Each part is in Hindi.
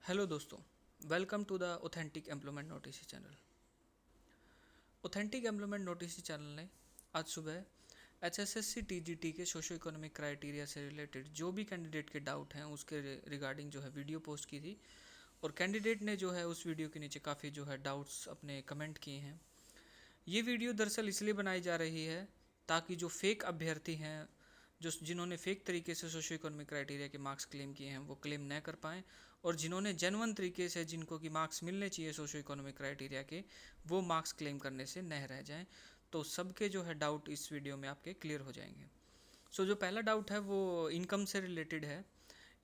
हेलो दोस्तों, welcome to the authentic employment notice channel. Authentic employment notice channel ने आज सुबह HSSC TGT के सोशो इकोनॉमिक क्राइटेरिया से रिलेटेड जो भी कैंडिडेट के डाउट हैं उसके रिगार्डिंग जो है वीडियो पोस्ट की थी। और कैंडिडेट ने जो है उस वीडियो के नीचे काफ़ी जो है डाउट्स अपने कमेंट किए हैं। ये वीडियो दरअसल इसलिए बनाई जा रही है ताकि जो फेक अभ्यर्थी हैं, जो जिन्होंने फेक तरीके से सोशो इकोनॉमिक क्राइटेरिया के मार्क्स क्लेम किए हैं, वो क्लेम न कर पाएँ, और जिन्होंने जेन्युइन तरीके से जिनको कि मार्क्स मिलने चाहिए सोशो इकोनॉमिक क्राइटेरिया के, वो मार्क्स क्लेम करने से न रह जाएं। तो सबके जो है डाउट इस वीडियो में आपके क्लियर हो जाएंगे। जो पहला डाउट है वो इनकम से रिलेटेड है।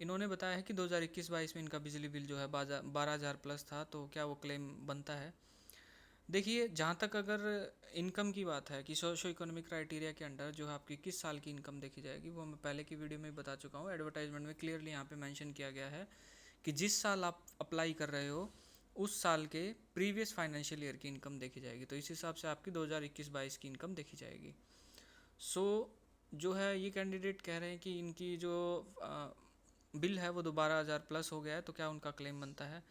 इन्होंने बताया है कि 2021-22 में इनका बिजली बिल जो है 12,000 प्लस था, तो क्या वो क्लेम बनता है। देखिए, जहाँ तक अगर इनकम की बात है कि सोशो इकोनॉमिक क्राइटेरिया के अंडर जो है आपकी किस साल की इनकम देखी जाएगी, वो मैं पहले की वीडियो में बता चुका हूँ। एडवर्टाइजमेंट में क्लियरली यहाँ पे मेंशन किया गया है कि जिस साल आप अप्लाई कर रहे हो उस साल के प्रीवियस फाइनेंशियल ईयर की इनकम देखी जाएगी। तो इस हिसाब से आपकी 2021-22 की इनकम देखी जाएगी। जो है ये कैंडिडेट कह रहे हैं कि इनकी जो बिल है वो 12,000 प्लस हो गया है, तो क्या उनका क्लेम बनता है।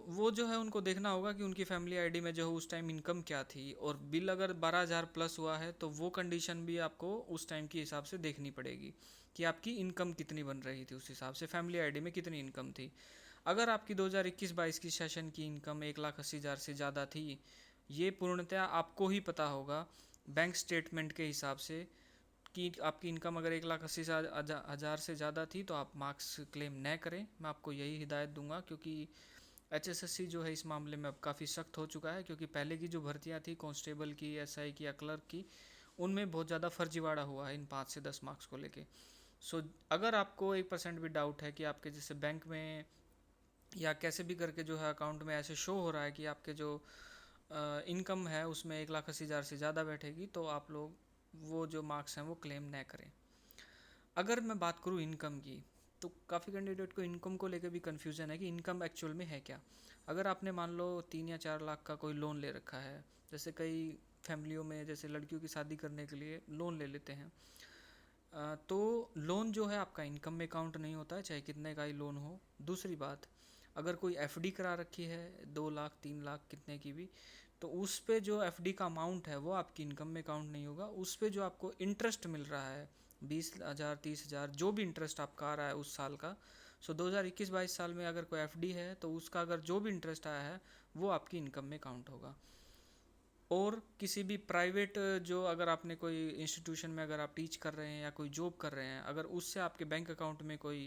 वो जो है उनको देखना होगा कि उनकी फैमिली आईडी में जो है उस टाइम इनकम क्या थी, और बिल अगर 12,000 प्लस हुआ है तो वो कंडीशन भी आपको उस टाइम के हिसाब से देखनी पड़ेगी कि आपकी इनकम कितनी बन रही थी, उस हिसाब से फैमिली आईडी में कितनी इनकम थी। अगर आपकी 2021-22 की सेशन की इनकम 1,80,000 से ज़्यादा थी, ये पूर्णतया आपको ही पता होगा बैंक स्टेटमेंट के हिसाब से कि आपकी इनकम अगर 1,80,000 से ज़्यादा थी तो आप मार्क्स क्लेम न करें। मैं आपको यही हिदायत दूंगा, क्योंकि HSSC जो है इस मामले में अब काफ़ी सख्त हो चुका है, क्योंकि पहले की जो भर्तियां थी कांस्टेबल की, SI की या क्लर्क की, उनमें बहुत ज़्यादा फर्जीवाड़ा हुआ है इन 5 से 10 मार्क्स को लेके। अगर आपको 1% भी डाउट है कि आपके जैसे बैंक में या कैसे भी करके जो है अकाउंट में ऐसे शो हो रहा है कि आपके जो इनकम है उसमें 1,80,000 से ज़्यादा बैठेगी, तो आप लोग वो जो मार्क्स हैं वो क्लेम न करें। अगर मैं बात करूँ इनकम की, तो काफ़ी कैंडिडेट को इनकम को लेकर भी कन्फ्यूज़न है कि इनकम एक्चुअल में है क्या। अगर आपने मान लो 3 या 4 लाख का कोई लोन ले रखा है, जैसे कई फैमिलियों में जैसे लड़कियों की शादी करने के लिए लोन ले लेते हैं, तो लोन जो है आपका इनकम में काउंट नहीं होता है, चाहे कितने का ही लोन हो। दूसरी बात, अगर कोई FD करा रखी है 2 लाख 3 लाख कितने की भी, तो उस पे जो FD का अमाउंट है वो आपकी इनकम में काउंट नहीं होगा। उस पे जो आपको इंटरेस्ट मिल रहा है 20,000 30,000 जो भी इंटरेस्ट आपका आ रहा है उस साल का, 2021-22 साल में अगर कोई FD है तो उसका अगर जो भी इंटरेस्ट आया है वो आपकी इनकम में काउंट होगा। और किसी भी प्राइवेट जो अगर आपने कोई इंस्टीट्यूशन में अगर आप टीच कर रहे हैं या कोई जॉब कर रहे हैं, अगर उससे आपके बैंक अकाउंट में कोई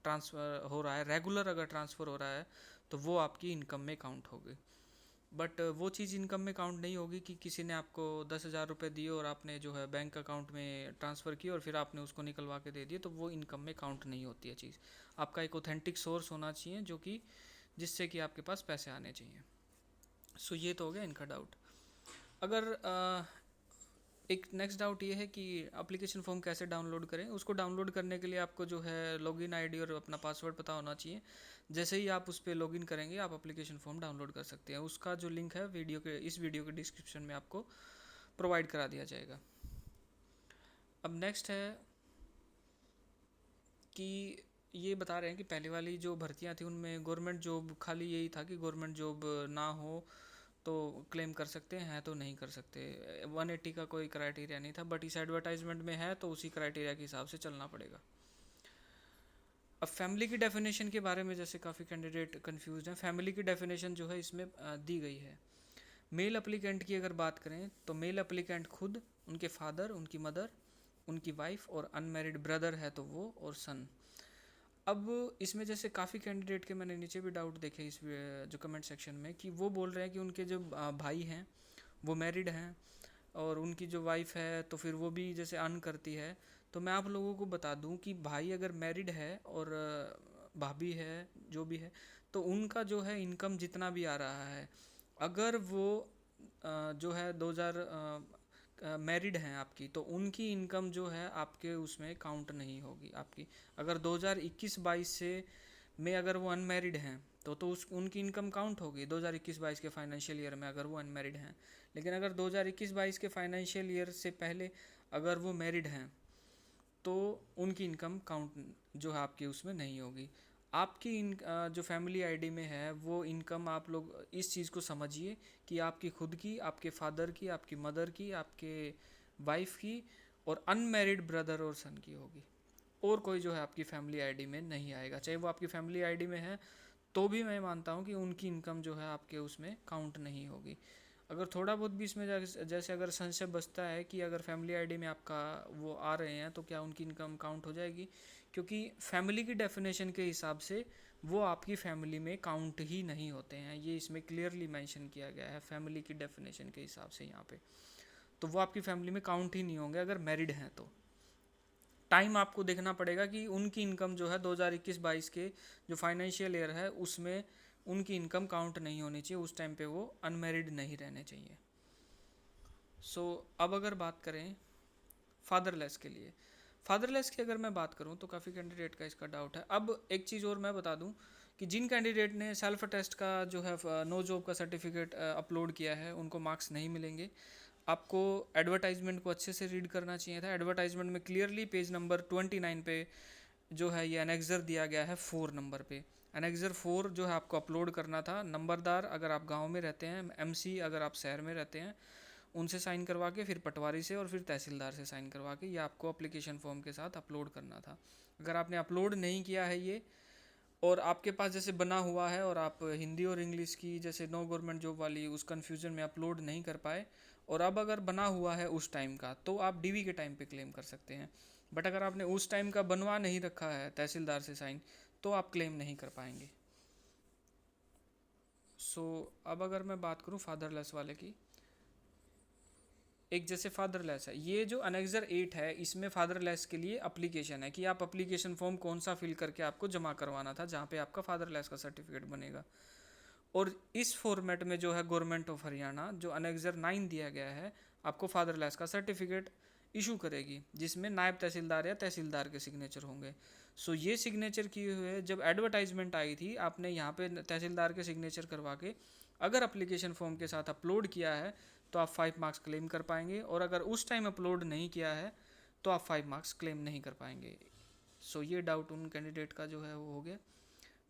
ट्रांसफ़र हो रहा है, रेगुलर अगर ट्रांसफ़र हो रहा है, तो वो आपकी इनकम में काउंट होगी। बट वो चीज़ इनकम में काउंट नहीं होगी कि किसी ने आपको 10,000 रुपये दिए और आपने जो है बैंक अकाउंट में ट्रांसफ़र किया और फिर आपने उसको निकलवा के दे दिए, तो वो इनकम में काउंट नहीं होती है चीज़। आपका एक ऑथेंटिक सोर्स होना चाहिए जो कि जिससे कि आपके पास पैसे आने चाहिए। ये तो हो गया इनका डाउट। अगर एक नेक्स्ट डाउट ये है कि एप्लीकेशन फॉर्म कैसे डाउनलोड करें। उसको डाउनलोड करने के लिए आपको जो है लॉगिन आईडी और अपना पासवर्ड पता होना चाहिए। जैसे ही आप उस पर लॉगिन करेंगे आप एप्लीकेशन फॉर्म डाउनलोड कर सकते हैं। उसका जो लिंक है इस वीडियो के डिस्क्रिप्शन में आपको प्रोवाइड करा दिया जाएगा। अब नेक्स्ट है कि ये बता रहे हैं कि पहले वाली जो भर्तियां थी उनमें गवर्नमेंट जॉब खाली यही था कि गवर्नमेंट जॉब ना हो तो क्लेम कर सकते हैं, तो नहीं कर सकते। 180 का कोई क्राइटेरिया नहीं था, बट इस एडवर्टाइजमेंट में है तो उसी क्राइटेरिया के हिसाब से चलना पड़ेगा। अब फैमिली की डेफिनेशन के बारे में जैसे काफ़ी कैंडिडेट कंफ्यूज हैं। फैमिली की डेफिनेशन जो है इसमें दी गई है। मेल अप्लीकेंट की अगर बात करें तो मेल अप्लीकेंट खुद, उनके फादर, उनकी मदर, उनकी वाइफ और अनमैरिड ब्रदर है तो वो, और सन। अब इसमें जैसे काफ़ी कैंडिडेट के मैंने नीचे भी डाउट देखे इस जो कमेंट सेक्शन में, कि वो बोल रहे हैं कि उनके जो भाई हैं वो मैरिड हैं और उनकी जो वाइफ है तो फिर वो भी जैसे अर्न करती है। तो मैं आप लोगों को बता दूं कि भाई अगर मैरिड है और भाभी है जो भी है, तो उनका जो है इनकम जितना भी आ रहा है, अगर वो जो है 2000 मैरिड हैं आपकी, तो उनकी इनकम जो है आपके उसमें काउंट नहीं होगी आपकी। अगर 2021-22 से में अगर वो अनमैरिड हैं तो उस उनकी इनकम काउंट होगी 2021-22 के फाइनेंशियल ईयर में अगर वो अनमैरिड हैं। लेकिन अगर 2021-22 के फाइनेंशियल ईयर से पहले अगर वो मैरिड हैं तो उनकी इनकम काउंट जो है आपकी उसमें नहीं होगी। आपकी जो फैमिली आईडी में है वो इनकम आप लोग इस चीज़ को समझिए कि आपकी खुद की, आपके फादर की, आपकी मदर की, आपके वाइफ की और अनमैरिड ब्रदर और सन की होगी। और कोई जो है आपकी फैमिली आईडी में नहीं आएगा। चाहे वो आपकी फैमिली आईडी में है तो भी मैं मानता हूँ कि उनकी इनकम जो है आपके उसमें काउंट नहीं होगी। अगर थोड़ा बहुत भी इसमें जैसे अगर संशय बचता है कि अगर फैमिली आईडी में आपका वो आ रहे हैं तो क्या उनकी इनकम काउंट हो जाएगी, क्योंकि फैमिली की डेफिनेशन के हिसाब से वो आपकी फैमिली में काउंट ही नहीं होते हैं। ये इसमें क्लियरली मेंशन किया गया है फैमिली की डेफिनेशन के हिसाब से यहाँ पे। तो वो आपकी फैमिली में काउंट ही नहीं होंगे अगर मैरिड हैं तो। टाइम आपको देखना पड़ेगा कि उनकी इनकम जो है 2021-22 के जो फाइनेंशियल ईयर है उसमें उनकी इनकम काउंट नहीं होनी चाहिए, उस टाइम पे वो अनमैरिड नहीं रहने चाहिए। अब अगर बात करें फादरलेस के लिए, फादरलेस की अगर मैं बात करूं तो काफ़ी कैंडिडेट का इसका डाउट है। अब एक चीज़ और मैं बता दूं कि जिन कैंडिडेट ने सेल्फ अटेस्ट का जो है नो जॉब का सर्टिफिकेट अपलोड किया है उनको मार्क्स नहीं मिलेंगे। आपको एडवर्टाइजमेंट को अच्छे से रीड करना चाहिए था। एडवर्टाइजमेंट में क्लियरली पेज नंबर 29 पे जो है ये एनेक्सर दिया गया है 4 नंबर पे। एनेक्सर 4 जो है आपको अपलोड करना था। नंबरदार अगर आप गांव में रहते हैं, एमसी अगर आप शहर में रहते हैं, उनसे साइन करवा के, फिर पटवारी से और फिर तहसीलदार से साइन करवा के ये आपको अप्लीकेशन फॉर्म के साथ अपलोड करना था। अगर आपने अपलोड नहीं किया है ये, और आपके पास जैसे बना हुआ है और आप हिंदी और इंग्लिश की जैसे नो गवर्नमेंट जॉब वाली उस कन्फ्यूजन में अपलोड नहीं कर पाए, और अब अगर बना हुआ है उस टाइम का तो आप डीवी के टाइम पे क्लेम कर सकते हैं। बट अगर आपने उस टाइम का बनवा नहीं रखा है तहसीलदार से साइन तो आप क्लेम नहीं कर पाएंगे। अब अगर मैं बात करूँ फादरलेस वाले की, एक जैसे फादरलेस है, ये जो अनेक्सर 8 है इसमें फादरलेस के लिए अप्लीकेशन है कि आप अप्लीकेशन फॉर्म कौन सा फिल करके आपको जमा करवाना था जहाँ पे आपका फादरलेस का सर्टिफिकेट बनेगा। और इस फॉर्मेट में जो है गवर्नमेंट ऑफ हरियाणा जो अनेक्सर 9 दिया गया है आपको फादरलेस का सर्टिफिकेट इशू करेगी, जिसमें नायब तहसीलदार या तहसीलदार के सिग्नेचर होंगे। ये सिग्नेचर किए हुए जब एडवर्टाइजमेंट आई थी आपने यहाँ पे तहसीलदार के सिग्नेचर करवा के अगर अप्लीकेशन फॉर्म के साथ अपलोड किया है तो आप 5 मार्क्स क्लेम कर पाएंगे, और अगर उस टाइम अपलोड नहीं किया है तो आप 5 मार्क्स क्लेम नहीं कर पाएंगे। ये डाउट उन कैंडिडेट का जो है वो हो गया।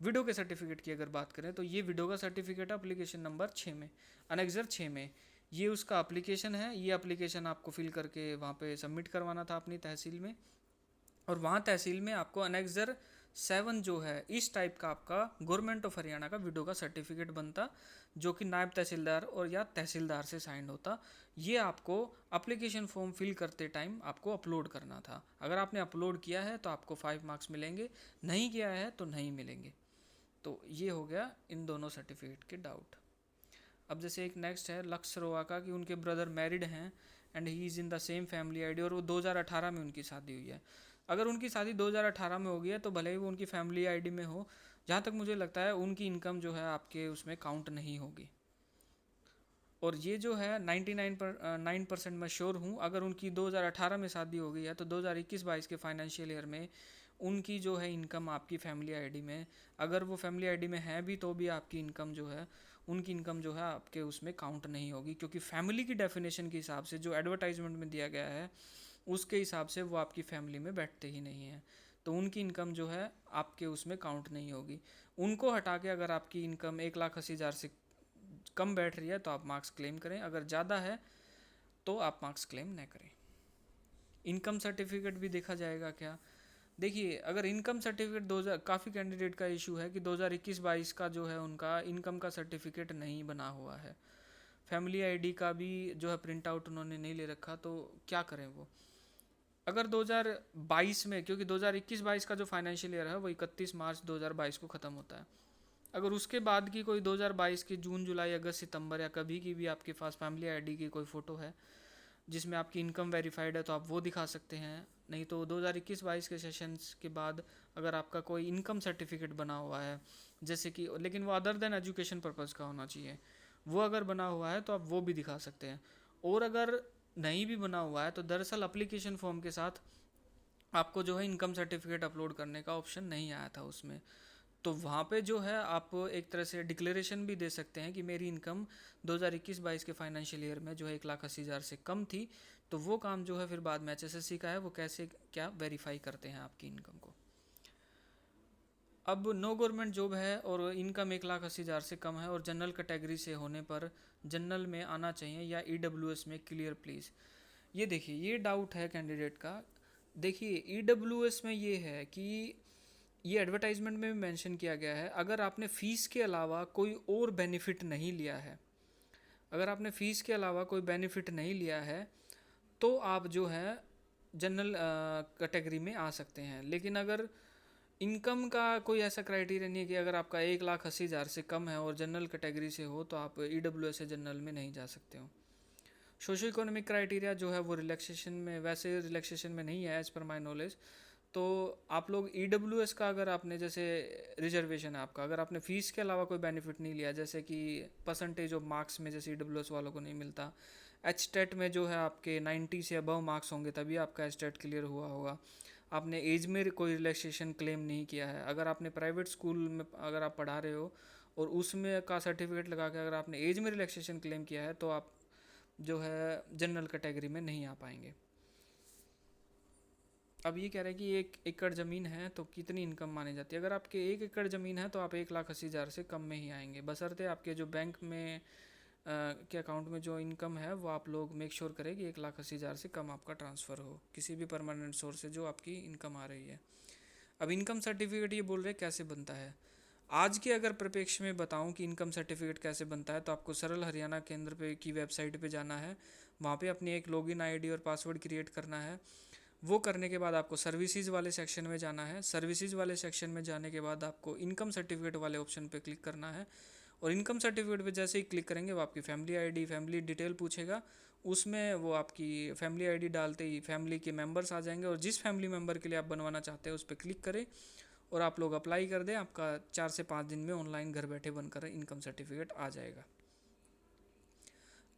विडो के सर्टिफिकेट की अगर बात करें तो ये विडो का सर्टिफिकेट है अप्लीकेशन नंबर 6 में, अनेक्सर 6 में। ये उसका अप्लीकेशन है। ये अप्लीकेशन आपको फिल करके वहाँ पे सबमिट करवाना था अपनी तहसील में, और वहाँ तहसील में आपको अनेक्सर 7 जो है इस टाइप का आपका गवर्नमेंट ऑफ हरियाणा का विडो का सर्टिफिकेट बनता, जो कि नायब तहसीलदार और या तहसीलदार से साइंड होता। ये आपको अप्लीकेशन फॉर्म फिल करते टाइम आपको अपलोड करना था। अगर आपने अपलोड किया है तो आपको 5 मार्क्स मिलेंगे, नहीं किया है तो नहीं मिलेंगे। तो ये हो गया इन दोनों सर्टिफिकेट के डाउट। अब जैसे एक नेक्स्ट है लक्ष्य रोआ का कि उनके ब्रदर मैरिड हैं and he is in the same family ID, और वो 2018 में उनकी शादी हुई है। अगर उनकी शादी 2018 में हो गई है तो भले ही वो उनकी फैमिली आईडी में हो, जहाँ तक मुझे लगता है उनकी इनकम जो है आपके उसमें काउंट नहीं होगी। और ये जो है 99% मैं श्योर हूँ, अगर उनकी 2018 में शादी हो गई है तो 2021-22 के फाइनेंशियल ईयर में उनकी जो है इनकम आपकी फैमिली आईडी में, अगर वो फैमिली आईडी में है भी तो भी आपकी इनकम जो है, उनकी इनकम जो है आपके उसमें काउंट नहीं होगी, क्योंकि फैमिली की डेफिनेशन के हिसाब से जो एडवर्टाइजमेंट में दिया गया है उसके हिसाब से वो आपकी फैमिली में बैठते ही नहीं हैं। तो उनकी इनकम जो है आपके उसमें काउंट नहीं होगी। उनको हटा के अगर आपकी इनकम 1,80,000 से कम बैठ रही है तो आप मार्क्स क्लेम करें, अगर ज़्यादा है तो आप मार्क्स क्लेम न करें। इनकम सर्टिफिकेट भी देखा जाएगा क्या? देखिए, अगर इनकम सर्टिफिकेट 2000, काफ़ी कैंडिडेट का इशू है कि 2021-22 का जो है उनका इनकम का सर्टिफिकेट नहीं बना हुआ है, फैमिली आईडी का भी जो है प्रिंट आउट उन्होंने नहीं ले रखा, तो क्या करें वो? अगर 2022 में, क्योंकि 2021-22 का जो फाइनेंशियल ईयर है वो 31 मार्च 2022 को ख़त्म होता है, अगर उसके बाद की कोई 2022 की जून जुलाई अगस्त सितंबर या कभी की भी आपके पास फैमिली आईडी की कोई फ़ोटो है जिसमें आपकी इनकम वेरीफाइड है तो आप वो दिखा सकते हैं। नहीं तो 2021-22 के सेशंस के बाद अगर आपका कोई इनकम सर्टिफिकेट बना हुआ है, जैसे कि, लेकिन वो अदर देन एजुकेशन पर्पज़ का होना चाहिए, वो अगर बना हुआ है तो आप वो भी दिखा सकते हैं। और अगर नहीं भी बना हुआ है तो दरअसल अप्लीकेशन फॉर्म के साथ आपको जो है इनकम सर्टिफिकेट अपलोड करने का ऑप्शन नहीं आया था उसमें, तो वहाँ पे जो है आप एक तरह से डिक्लेरेशन भी दे सकते हैं कि मेरी इनकम 2021-22 के फाइनेंशियल ईयर में जो है 1,80,000 से कम थी। तो वो काम जो है फिर बाद में HSSC का है, वो कैसे क्या वेरीफाई करते हैं आपकी इनकम को। अब नो गवर्नमेंट जॉब है और इनकम 1,80,000 से कम है और जनरल कैटेगरी से होने पर जनरल में आना चाहिए या ईडब्ल्यूएस में क्लियर प्लीज़। ये देखिए, ये डाउट है कैंडिडेट का। देखिए ईडब्ल्यूएस में ये है कि ये एडवर्टाइजमेंट में भी मेंशन किया गया है, अगर आपने फ़ीस के अलावा कोई और बेनिफिट नहीं लिया है, अगर आपने फ़ीस के अलावा कोई बेनिफिट नहीं लिया है तो आप जो है जनरल कैटेगरी में आ सकते हैं। लेकिन अगर इनकम का कोई ऐसा क्राइटेरिया नहीं है कि अगर आपका 1,80,000 से कम है और जनरल कैटेगरी से हो तो आप ईडब्ल्यूएस से जनरल में नहीं जा सकते हो। सोशो इकोनॉमिक क्राइटेरिया जो है वो रिलैक्सेशन में, वैसे रिलैक्सेशन में नहीं है एज़ पर माई नॉलेज। तो आप लोग ईडब्ल्यूएस का अगर आपने जैसे रिजर्वेशन है आपका, अगर आपने फ़ीस के अलावा कोई बेनिफिट नहीं लिया, जैसे कि परसेंटेज ऑफ मार्क्स में जैसे ईडब्ल्यूएस वालों को नहीं मिलता, एच टेट में जो है आपके 90 से अबव मार्क्स होंगे तभी आपका एच टेट क्लियर हुआ होगा, आपने एज में कोई रिलैक्सेशन क्लेम नहीं किया है, अगर आपने प्राइवेट स्कूल में अगर आप पढ़ा रहे हो और उसमें का सर्टिफिकेट लगा के अगर आपने एज में रिलैक्सेशन क्लेम किया है तो आप जो है जनरल कैटेगरी में नहीं आ पाएंगे। अब ये कह रहे हैं कि 1 एकड़ ज़मीन है तो कितनी इनकम मानी जाती है। अगर आपके 1 एकड़ ज़मीन है तो आप 1,80,000 से कम में ही आएंगे, बशर्ते आपके जो बैंक में के अकाउंट में जो इनकम है वो आप लोग मेक श्योर करें कि 1,80,000 से कम आपका ट्रांसफ़र हो किसी भी परमानेंट सोर्स से जो आपकी इनकम आ रही है। अब इनकम सर्टिफिकेट ये बोल रहे कैसे बनता है। आज के अगर परिप्रेक्ष्य में बताऊं कि इनकम सर्टिफिकेट कैसे बनता है तो आपको सरल हरियाणा केंद्र पे की वेबसाइट पे जाना है, वहाँ पे अपनी एक लॉगिन आईडी और पासवर्ड क्रिएट करना है। वो करने के बाद आपको सर्विसेज वाले सेक्शन में जाना है। सर्विसेज वाले सेक्शन में जाने के बाद आपको इनकम सर्टिफिकेट वाले ऑप्शन पे क्लिक करना है और इनकम सर्टिफिकेट पे जैसे ही क्लिक करेंगे वो आपकी फैमिली आईडी, फैमिली डिटेल पूछेगा, उसमें वो आपकी फैमिली आईडी डालते ही फैमिली के मेंबर्स आ जाएंगे और जिस फैमिली मेंबर के लिए आप बनवाना चाहते हैं उस पर क्लिक करें और आप लोग अप्लाई कर दें। आपका 4 से 5 दिन में ऑनलाइन घर बैठे बनकर इनकम सर्टिफिकेट आ जाएगा।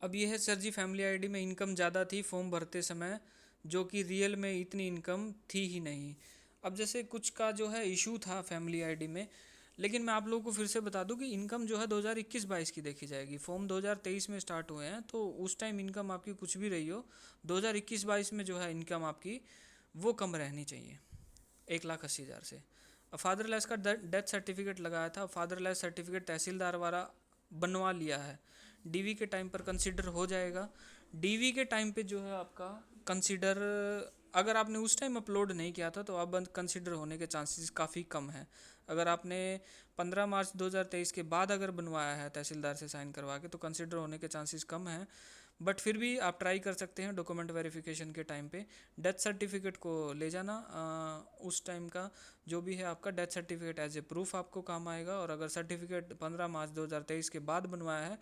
अब ये है सर जी, फैमिली आईडी में इनकम ज़्यादा थी फॉर्म भरते समय, जो कि रियल में इतनी इनकम थी ही नहीं। अब जैसे कुछ का जो है इशू था फैमिली आईडी में, लेकिन मैं आप लोगों को फिर से बता दूं कि इनकम जो है 2021-22 की देखी जाएगी। फॉर्म 2023 में स्टार्ट हुए हैं तो उस टाइम इनकम आपकी कुछ भी रही हो, 2021-22 में जो है इनकम आपकी वो कम रहनी चाहिए 1,80,000 से। फादरलेस का डेथ सर्टिफिकेट लगाया था, फादरलेस सर्टिफिकेट तहसीलदार वाला बनवा लिया है, डीवी के टाइम पर कंसिडर हो जाएगा। डीवी के टाइम पे जो है आपका कंसिडर, अगर आपने उस टाइम अपलोड नहीं किया था तो अब कंसिडर होने के चांसेस काफ़ी कम है। अगर आपने 15 मार्च 2023 के बाद अगर बनवाया है तहसीलदार से साइन करवा के तो कंसिडर होने के चांसेस कम हैं, बट फिर भी आप ट्राई कर सकते हैं डॉक्यूमेंट वेरिफिकेशन के टाइम पे। डेथ सर्टिफिकेट को ले जाना, उस टाइम का जो भी है आपका death certificate as a proof आपको काम आएगा। और अगर सर्टिफिकेट 15 मार्च 2023 के बाद बनवाया है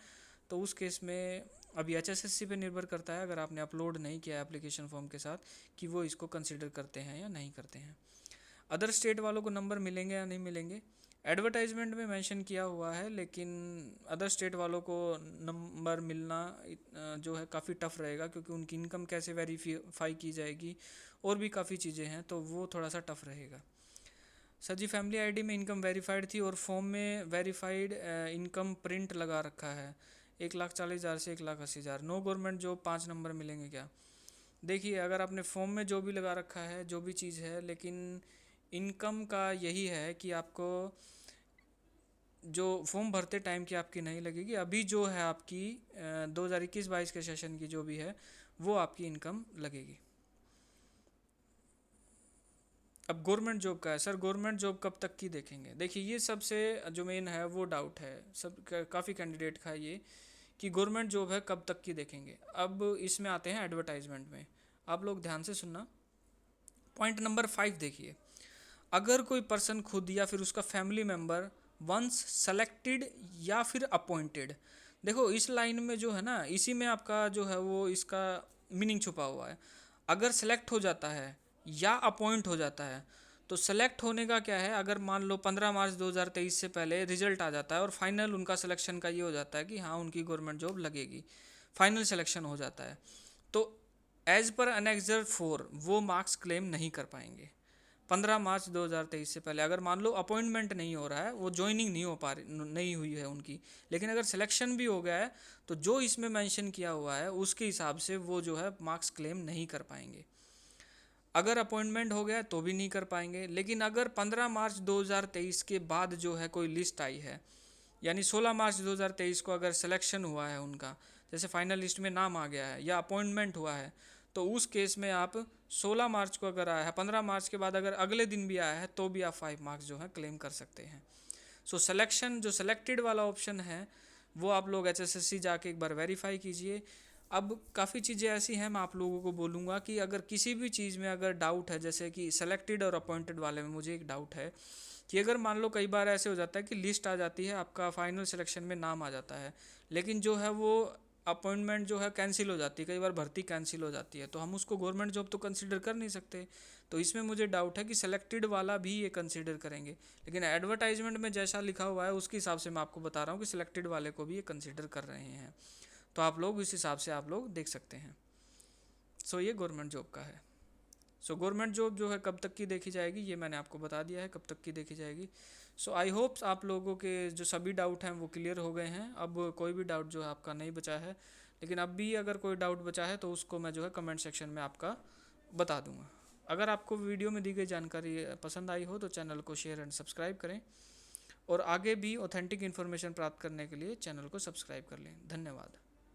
तो उस केस में अभी HSSC पे निर्भर करता है, अगर आपने अपलोड नहीं किया है एप्लीकेशन फॉर्म के साथ, कि वो इसको कंसिडर करते हैं या नहीं करते हैं। अदर स्टेट वालों को नंबर मिलेंगे या नहीं मिलेंगे, एडवर्टाइजमेंट में मेंशन किया हुआ है, लेकिन अदर स्टेट वालों को नंबर मिलना जो है काफ़ी टफ रहेगा, क्योंकि उनकी इनकम कैसे वेरीफाई की जाएगी और भी काफ़ी चीज़ें हैं, तो वो थोड़ा सा टफ रहेगा। सर जी, फैमिली आईडी में इनकम वेरीफाइड थी और फॉर्म में वेरीफाइड इनकम प्रिंट लगा रखा है 1,40,000 से 1,80,000। नो गवर्नमेंट जॉब 5 नंबर मिलेंगे क्या। देखिए, अगर आपने फॉर्म में जो भी लगा रखा है जो भी चीज़ है, लेकिन इनकम का यही है कि आपको जो फॉर्म भरते टाइम की आपकी नहीं लगेगी, अभी जो है आपकी 2021-22 के सेशन की जो भी है वो आपकी इनकम लगेगी। अब गवर्नमेंट जॉब का है सर, गवर्नमेंट जॉब कब तक की देखेंगे। देखिए, ये सबसे जो मेन है वो डाउट है सब काफ़ी कैंडिडेट का ये कि गवर्नमेंट जॉब है कब तक की देखेंगे। अब इसमें आते हैं एडवर्टाइजमेंट में, आप लोग ध्यान से सुनना। पॉइंट नंबर 5 देखिए, अगर कोई पर्सन खुद या फिर उसका फैमिली मेम्बर वंस सेलेक्टेड या फिर अपॉइंटेड, देखो इस लाइन में जो है ना, इसी में आपका जो है वो इसका मीनिंग छुपा हुआ है। अगर सेलेक्ट हो जाता है या अपॉइंट हो जाता है तो सेलेक्ट होने का क्या है, अगर मान लो 15 मार्च 2023 से पहले रिजल्ट आ जाता है और फाइनल उनका सिलेक्शन का ये हो जाता है कि हाँ उनकी गवर्नमेंट जॉब लगेगी, फाइनल सिलेक्शन हो जाता है, तो एज पर अनेक्सर 4 वो मार्क्स क्लेम नहीं कर पाएंगे 15 मार्च 2023 से पहले। अगर मान लो अपॉइंटमेंट नहीं हो रहा है, वो ज्वाइनिंग नहीं हो पा रही, नहीं हुई है उनकी, लेकिन अगर सिलेक्शन भी हो गया है तो जो इसमें मेंशन किया हुआ है उसके हिसाब से वो जो है मार्क्स क्लेम नहीं कर पाएंगे। अगर अपॉइंटमेंट हो गया तो भी नहीं कर पाएंगे। लेकिन अगर 15 मार्च 2023 के बाद जो है कोई लिस्ट आई है, यानी 16 मार्च 2023 को अगर सिलेक्शन हुआ है उनका, जैसे फाइनल लिस्ट में नाम आ गया है या अपॉइंटमेंट हुआ है, तो उस केस में आप 16 मार्च को अगर आया है, 15 मार्च के बाद अगर अगले दिन भी आया है तो भी आप 5 मार्क्स जो है क्लेम कर सकते हैं। सो सिलेक्शन जो सिलेक्टेड वाला ऑप्शन है वो आप लोग HSSC जाके एक बार वेरीफाई कीजिए। अब काफ़ी चीज़ें ऐसी हैं, मैं आप लोगों को बोलूँगा कि अगर किसी भी चीज़ में अगर डाउट है, जैसे कि सेलेक्टेड और अपॉइंटेड वाले में मुझे एक डाउट है कि अगर मान लो कई बार ऐसे हो जाता है कि लिस्ट आ जाती है, आपका फाइनल सिलेक्शन में नाम आ जाता है, लेकिन जो है वो अपॉइंटमेंट जो है कैंसिल हो जाती है, कई बार भर्ती कैंसिल हो जाती है, तो हम उसको गवर्नमेंट जॉब तो कंसिडर कर नहीं सकते। तो इसमें मुझे डाउट है कि सेलेक्टेड वाला भी ये कंसिडर करेंगे, लेकिन एडवर्टाइजमेंट में जैसा लिखा हुआ है उसके हिसाब से मैं आपको बता रहा हूँ कि सिलेक्टेड वाले को भी ये कंसिडर कर रहे हैं। तो आप लोग इस हिसाब से आप लोग देख सकते हैं। सो ये गवर्नमेंट जॉब का है। सो गवर्नमेंट जॉब जो है कब तक की देखी जाएगी ये मैंने आपको बता दिया है कब तक की देखी जाएगी। सो आई होप्स आप लोगों के जो सभी डाउट हैं वो क्लियर हो गए हैं। अब कोई भी डाउट जो है आपका नहीं बचा है, लेकिन अब भी अगर कोई डाउट बचा है तो उसको मैं जो है कमेंट सेक्शन में आपका बता दूंगा। अगर आपको वीडियो में दी गई जानकारी पसंद आई हो तो चैनल को शेयर एंड सब्सक्राइब करें, और आगे भी ऑथेंटिक इन्फॉर्मेशन प्राप्त करने के लिए चैनल को सब्सक्राइब कर लें। धन्यवाद।